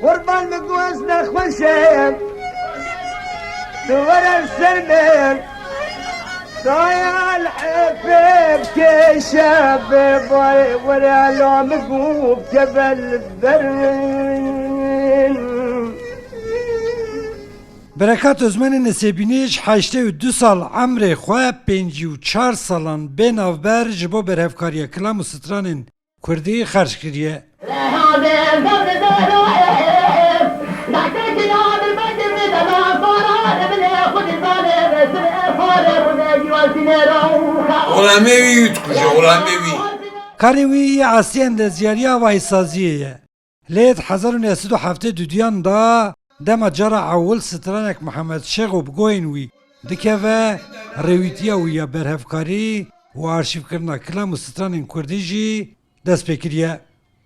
قربان بقوس نخوشم دور السلم صايع الحبيب كشاب ولا لوم قوب جبل البرين برکات özmen nesebiniş 82 sal amre xwe 54 salan ben avber ji bo berhevkariya kilam û stranên Kurdî xerç kiriye. Karê wî yê asiyên leziyariya wahîsaziyê ye. Lêt 1907 dudiyan da dema cara awil stranek Mihemed Şex û bigojên wî dikeve rêwîtiya wî ya berhevkarî û arşîvkirina kilam û stranên Kurdî jî dest pê kiriye.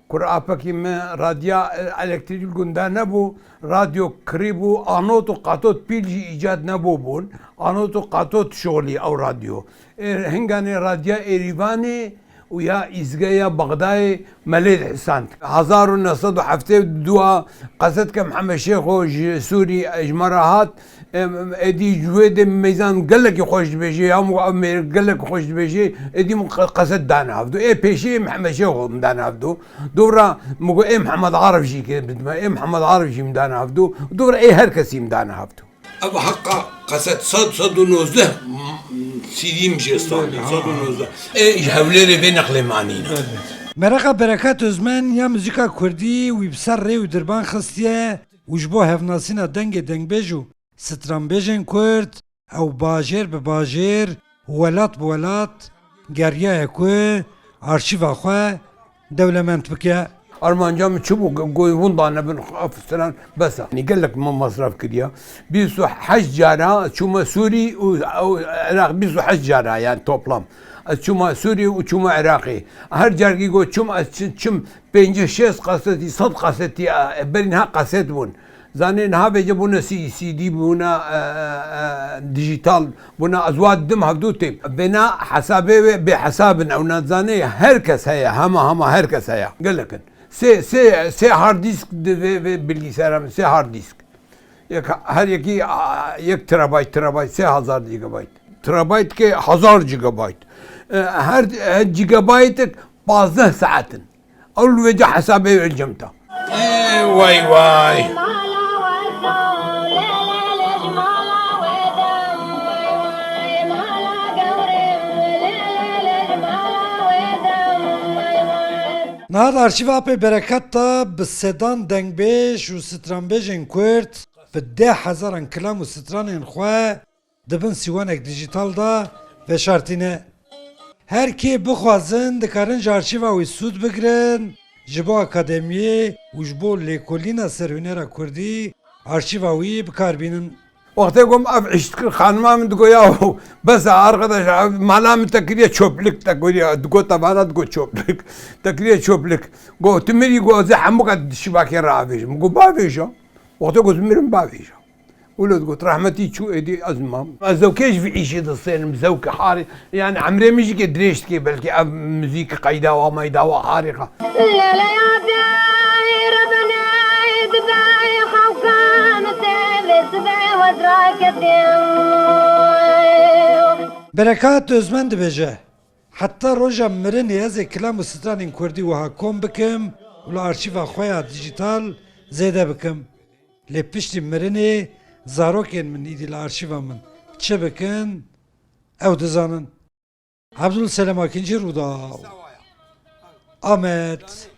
Kur'apekî me radya elektrîk gunda nebû, radyo kirîbû, anot û qatot pîl jî îcad nebûbûn. Anot û qatot şolî ew radyo. Hinganê radya Êrîvanê û ya îzgeya Bexdayê Melêd Hisan. 1972 qesetke Mihemed Şêxo ji Sûrî ji me re hat êdî ji wê de mêzan gelekî xweş dibêje ya gelekî xweş dibêje êdî min qeset dane havdû. Ê pêşî Mihemed Şêxo min dane havdû. Dora min got ê Mihemed Arif jî bidime ê Mihemed Arif jî min dane havdû. Dora ê her kesî min dane havdû. Ev haqqa qaset 119 CD Mijistanê 119 hewlêrê vê neqlê manîne. Meraka berekat özmen ya müzika Kurdî wî bi ser rê û dirban xistiye û ji bo hevnasîna dengê dengbêj û stranbêjên Kurd ew bajêr bi bajêr û welat bi welat geriye ku arşîva xwe dewlemend bike. Armanca mı çubuk goyun da ne bin afistan besa. Ni gelek ma masraf kiriya. Bir su hac cara çuma Suri Irak bir su hac cara yani toplam. Çuma Suri u çuma Iraki. Her cergi go çuma çum 5-6 kaseti 100 kaseti berin ha kaset bun. Zanin ha bece buna CD buna dijital buna azwad dim havduti bina hasabe ve bi hasabın ev nazani herkes haya hama herkes haya. Gelekin. Se hard disk ve bilgisayarım se hard disk. Her yeki 1 terabayt se 1000 gigabayt. Terabayt ke 1000 gigabayt. Her gigabayt 15 saatin. Avlu veca hasabe الجمتا. Vay. Nihat arşîva apê berekat da bi sedan dengbêj û stranbêjên Kurd bi 10,000 kilam û stranên xwe dibin sîwanek dijîtal da veşartîne. Her kê bixwazin dikarin ji arşîva wî sûd bigirin ji bo akademiyê û ji bo lêkolîna serhûnera Kurdî arşîva wî bikarbînin. Vakti gom ev iştkir hanıma mı diyor ya bas arkadaş malam tekriye çöplük tekriye diyor tabana diyor çöplük tekriye çöplük go tümeri go zahmuk şibake raviş go baviş vakti go tümerim baviş ولد قلت رحمتي شو ادي ازمه الزوكيج في عيشه الصين مزوك حاري يعني عمري مش قد دريشتكي بلكي موزيك قيده وميده وحارقه لا لا يا ربنا يدبي خوكان Berekat özmen dibêje. Heta roja mirin yazê kilam û stranên Kurdî wiha kom bikim û li arşîva xwe ya dijîtal zêde bikim. Lê piştî mirinê zarokên min îdî li arşîva min çi bikin ew dizanin. Abdulselam Akinci Rûdaw. Amet.